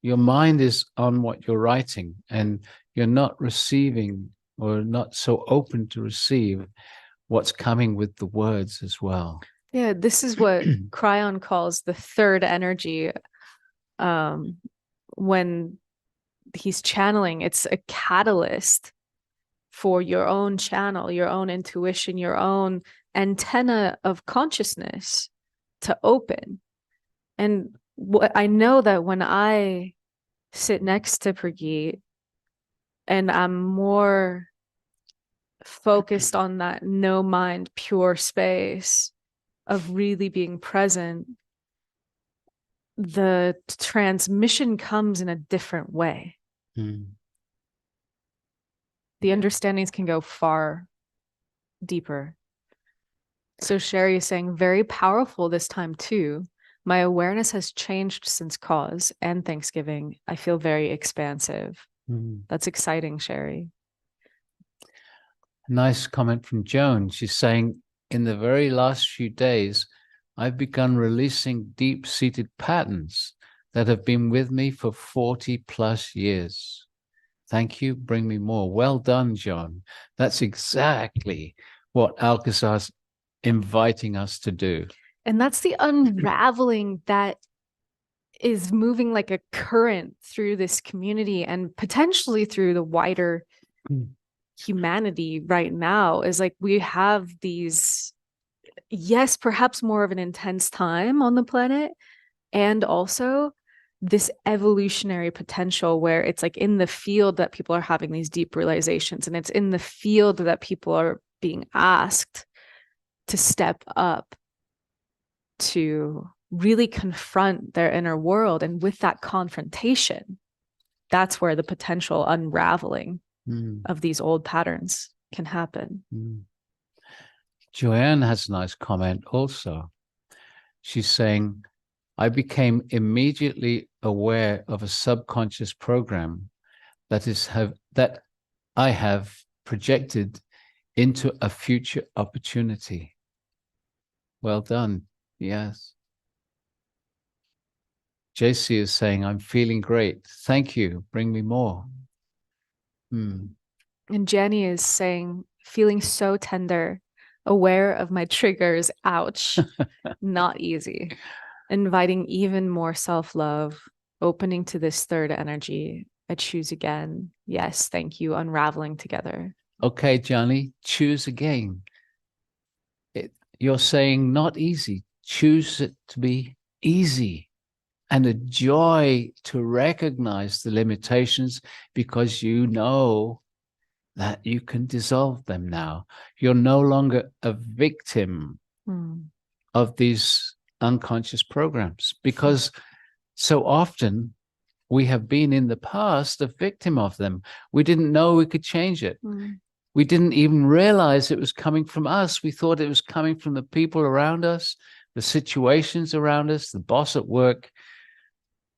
[SPEAKER 2] your mind is on what you're writing and you're not receiving or not so open to receive what's coming with the words as well.
[SPEAKER 1] Yeah, this is what Cryon calls the third energy. When he's channeling, it's a catalyst for your own channel, your own intuition, your own antenna of consciousness to open. And what I know that when I sit next to Prageet and I'm more focused on that no mind, pure space of really being present, the transmission comes in a different way.
[SPEAKER 2] Mm.
[SPEAKER 1] The understandings can go far deeper. So Sherry is saying, very powerful this time too. My awareness has changed since cause and Thanksgiving. I feel very expansive.
[SPEAKER 2] Mm.
[SPEAKER 1] That's exciting, Sherry.
[SPEAKER 2] Nice comment from Joan. She's saying, in the very last few days, I've begun releasing deep-seated patterns that have been with me for 40 plus years. Thank you. Bring me more. Well done, Joan. That's exactly what Alcazar's inviting us to do.
[SPEAKER 1] And that's the unraveling that is moving like a current through this community and potentially through the wider humanity right now, is like we have these, yes, perhaps more of an intense time on the planet, and also this evolutionary potential where it's like in the field that people are having these deep realizations, and it's in the field that people are being asked to step up to really confront their inner world. And with that confrontation, that's where the potential unraveling of these old patterns can happen.
[SPEAKER 2] Joanne has a nice comment also. She's saying, I became immediately aware of a subconscious program that I have projected into a future opportunity. Well done. Yes. JC is saying, I'm feeling great. Thank you. Bring me more.
[SPEAKER 1] And Jenny is saying, feeling so tender, aware of my triggers. Ouch. Not easy. Inviting even more self-love, opening to this third energy. I choose again. Yes, thank you. Unraveling together.
[SPEAKER 2] Okay, Johnny, choose again. You're saying not easy. Choose it to be easy, and a joy to recognize the limitations, because you know that you can dissolve them now. You're no longer a victim of these unconscious programs, because so often we have been in the past a victim of them. We didn't know we could change it. We didn't even realize it was coming from us. We thought it was coming from the people around us, the situations around us, the boss at work,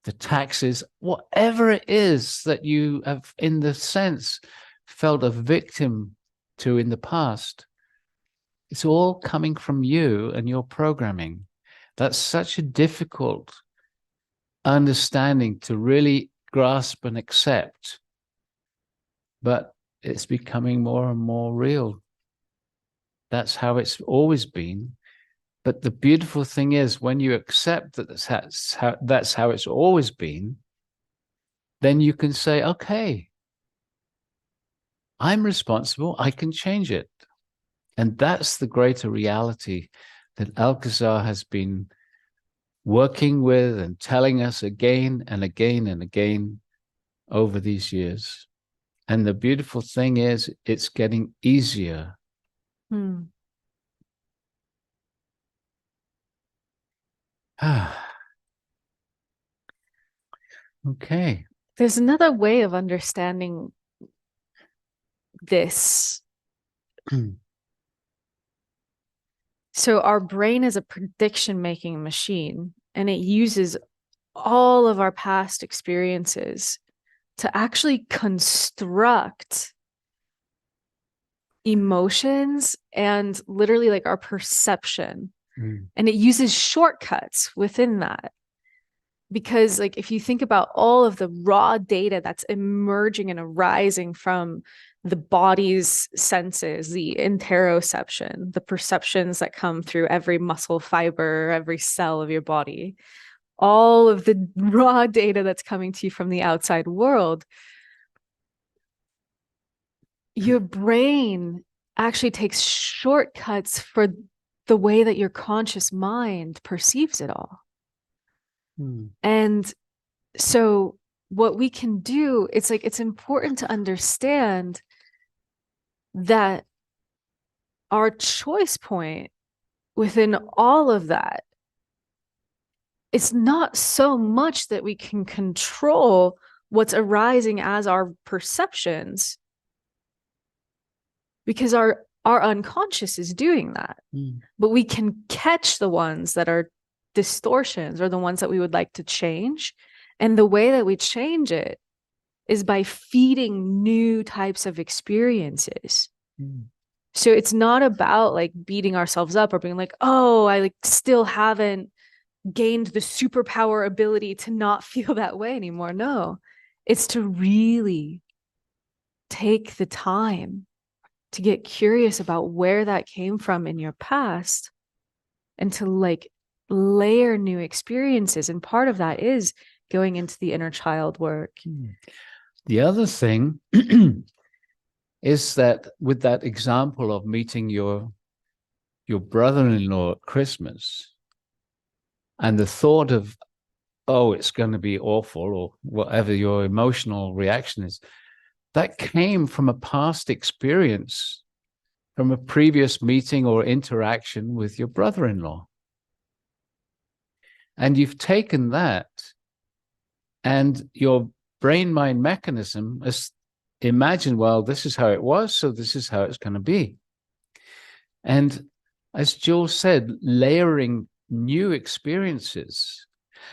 [SPEAKER 2] the taxes, whatever it is that you have, in the sense, felt a victim to in the past. It's all coming from you and your programming. That's such a difficult understanding to really grasp and accept. But it's becoming more and more real. That's how it's always been. But the beautiful thing is, when you accept that that's how it's always been, then you can say, okay, I'm responsible. I can change it. And that's the greater reality that Alcazar has been working with and telling us again and again and again over these years. And the beautiful thing is, it's getting easier. Okay.
[SPEAKER 1] There's another way of understanding this. So our brain is a prediction-making machine, and it uses all of our past experiences to actually construct emotions and literally like our perception. And it uses shortcuts within that. Because like if you think about all of the raw data that's emerging and arising from the body's senses, the interoception, the perceptions that come through every muscle fiber, every cell of your body, all of the raw data that's coming to you from the outside world, your brain actually takes shortcuts for the way that your conscious mind perceives it all. And so what we can do, it's like, it's important to understand that our choice point within all of that, it's not so much that we can control what's arising as our perceptions, because our unconscious is doing that. But we can catch the ones that are distortions, or the ones that we would like to change. And the way that we change it is by feeding new types of experiences. So it's not about like beating ourselves up or being like, oh, I like still haven't gained the superpower ability to not feel that way anymore. No, it's to really take the time to get curious about where that came from in your past, and to like layer new experiences. And part of that is going into the inner child work.
[SPEAKER 2] The other thing is that with that example of meeting your brother-in-law at Christmas, and the thought of, oh, it's going to be awful, or whatever your emotional reaction is, that came from a past experience, from a previous meeting or interaction with your brother-in-law. And you've taken that, and your brain-mind mechanism has imagined, well, this is how it was, so this is how it's going to be. And as Jules said, layering new experiences.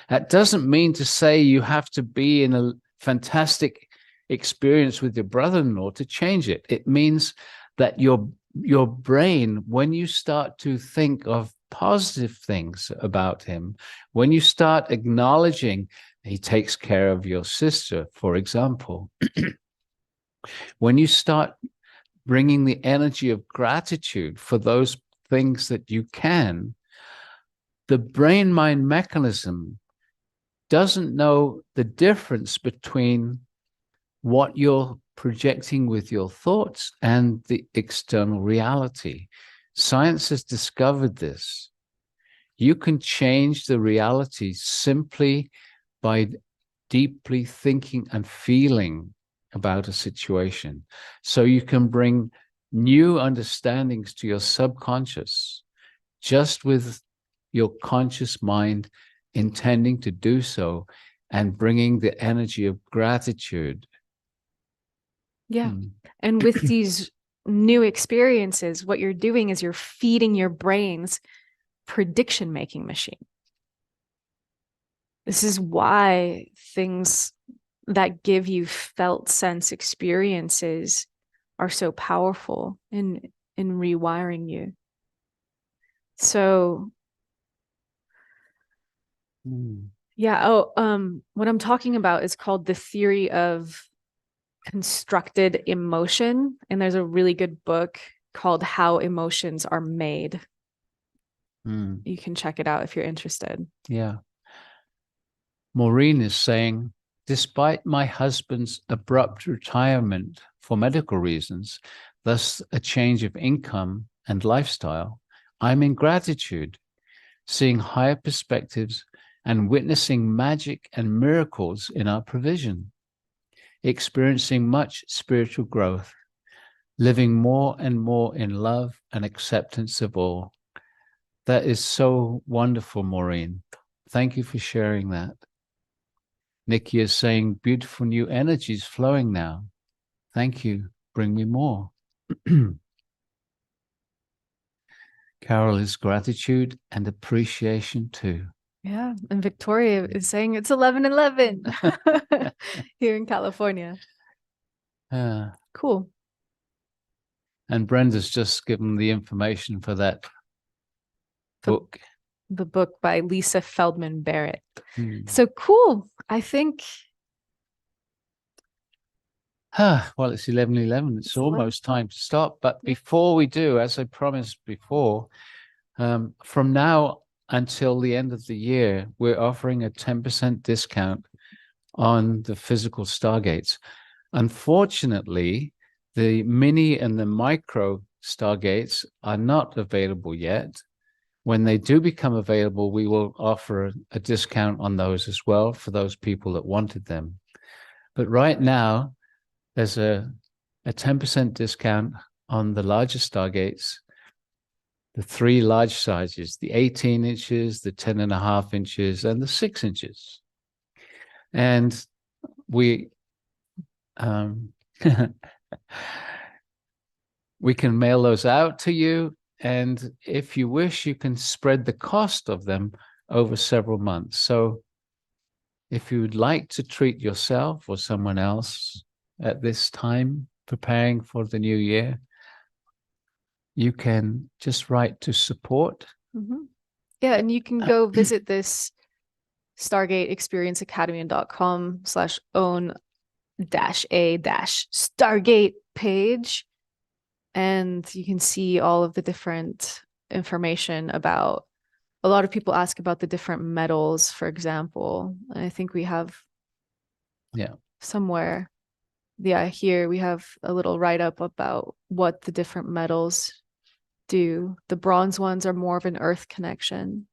[SPEAKER 2] That doesn't mean to say you have to be in a fantastic experience with your brother-in-law to change it. It means that your brain, when you start to think of positive things about him, when you start acknowledging he takes care of your sister, for example, when you start bringing the energy of gratitude for those things that you can, the brain-mind mechanism doesn't know the difference between what you're projecting with your thoughts and the external reality. Science has discovered this. You can change the reality simply by deeply thinking and feeling about a situation. So you can bring new understandings to your subconscious just with your conscious mind intending to do so, and bringing the energy of gratitude.
[SPEAKER 1] Yeah. And with these new experiences, what you're doing is you're feeding your brain's prediction making machine. This is why things that give you felt sense experiences are so powerful in rewiring you. So yeah. What I'm talking about is called the theory of constructed emotion. And there's a really good book called How Emotions Are Made. You can check it out if you're interested.
[SPEAKER 2] Yeah. Maureen is saying, despite my husband's abrupt retirement for medical reasons, thus a change of income and lifestyle, I'm in gratitude, seeing higher perspectives and witnessing magic and miracles in our provision, experiencing much spiritual growth, living more and more in love and acceptance of all. That is so wonderful, Maureen. Thank you for sharing that. Nikki is saying, beautiful new energies flowing now. Thank you. Bring me more. Carol is gratitude and appreciation too.
[SPEAKER 1] Yeah. And Victoria is saying it's 11:11 here in California. Cool.
[SPEAKER 2] And Brenda's just given the information for that book.
[SPEAKER 1] The book by Lisa Feldman Barrett. So cool. I think.
[SPEAKER 2] Well, it's 11:11. It's almost time to stop. But before we do, as I promised before, from now until the end of the year, we're offering a 10% discount on the physical stargates. Unfortunately, the mini and the micro stargates are not available yet. When they do become available, we will offer a discount on those as well for those people that wanted them. But right now, there's a 10% discount on the larger stargates, the 3 large sizes, the 18 inches, the 10.5 inches, and the 6 inches. And we we can mail those out to you. And if you wish, you can spread the cost of them over several months. So if you would like to treat yourself or someone else at this time, preparing for the new year, you can just write to support.
[SPEAKER 1] Mm-hmm. Yeah, and you can go visit this stargateexperienceacademy.com/own-a-stargate page, and you can see all of the different information about. A lot of people ask about the different metals, for example. And I think we have somewhere, here we have a little write-up about what the different metals do. The bronze ones are more of an earth connection,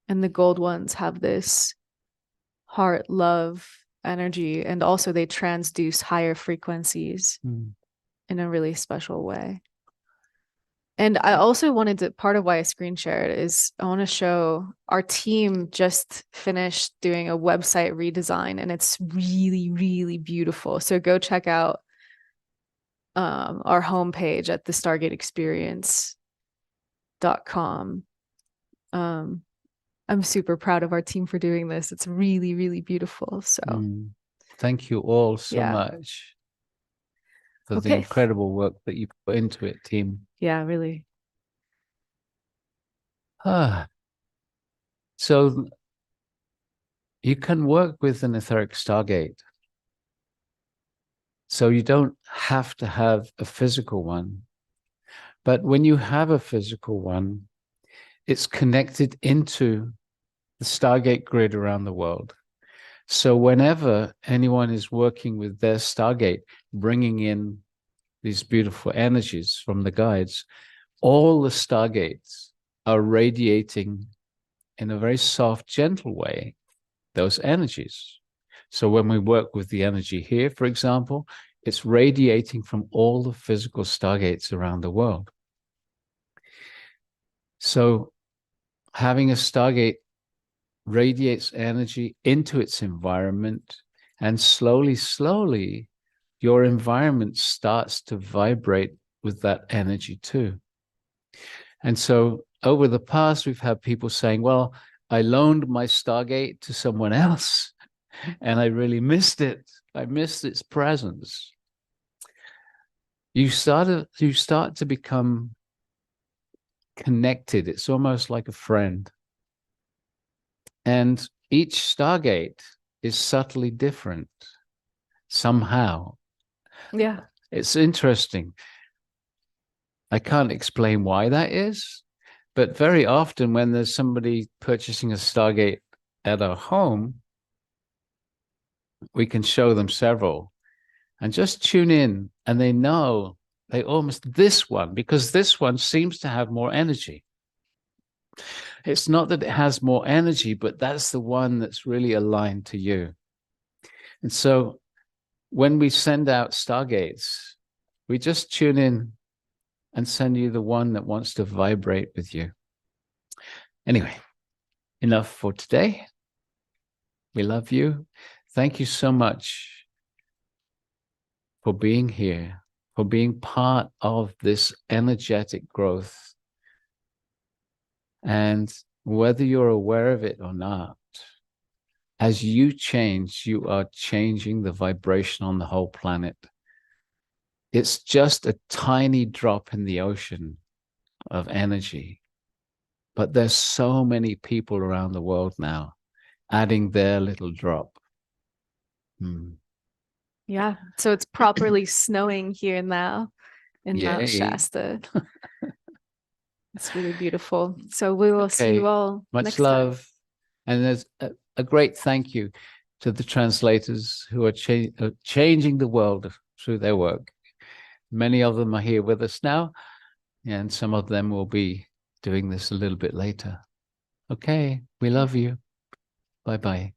[SPEAKER 1] and the gold ones have this heart love energy, and also they transduce higher frequencies in a really special way. And I also wanted to, part of why I screen shared is I want to show our team just finished doing a website redesign, and it's really, really beautiful. So go check out our homepage at the stargateexperience.com. I'm super proud of our team for doing this. It's really, really beautiful. So
[SPEAKER 2] thank you all so much for the incredible work that you put into it, team.
[SPEAKER 1] Yeah, really.
[SPEAKER 2] So you can work with an etheric stargate. So you don't have to have a physical one. But when you have a physical one, it's connected into the stargate grid around the world. So whenever anyone is working with their stargate, bringing in these beautiful energies from the guides, all the stargates are radiating in a very soft, gentle way those energies. So when we work with the energy here, for example, it's radiating from all the physical stargates around the world. So having a stargate radiates energy into its environment, and slowly, slowly, your environment starts to vibrate with that energy too. And so over the past, we've had people saying, well, I loaned my stargate to someone else and I really missed it. I missed its presence. You start to become connected. It's almost like a friend. And each stargate is subtly different somehow.
[SPEAKER 1] Yeah.
[SPEAKER 2] It's interesting. I can't explain why that is, but very often when there's somebody purchasing a stargate at our home, we can show them several and just tune in, and they know they almost this one, because this one seems to have more energy. It's not that it has more energy, but that's the one that's really aligned to you. And so when we send out stargates, we just tune in and send you the one that wants to vibrate with you. Anyway, enough for today. We love you. Thank you so much for being here, for being part of this energetic growth. And whether you're aware of it or not, as you change, you are changing the vibration on the whole planet. It's just a tiny drop in the ocean of energy. But there's so many people around the world now adding their little drop.
[SPEAKER 1] Yeah. So it's properly snowing here now in Mount
[SPEAKER 2] Yay.
[SPEAKER 1] Shasta. It's really beautiful. So we will see you all
[SPEAKER 2] much
[SPEAKER 1] next
[SPEAKER 2] love.
[SPEAKER 1] time.
[SPEAKER 2] And there's a great thank you to the translators who are changing the world through their work. Many of them are here with us now, and some of them will be doing this a little bit later. Okay, we love you. Bye-bye.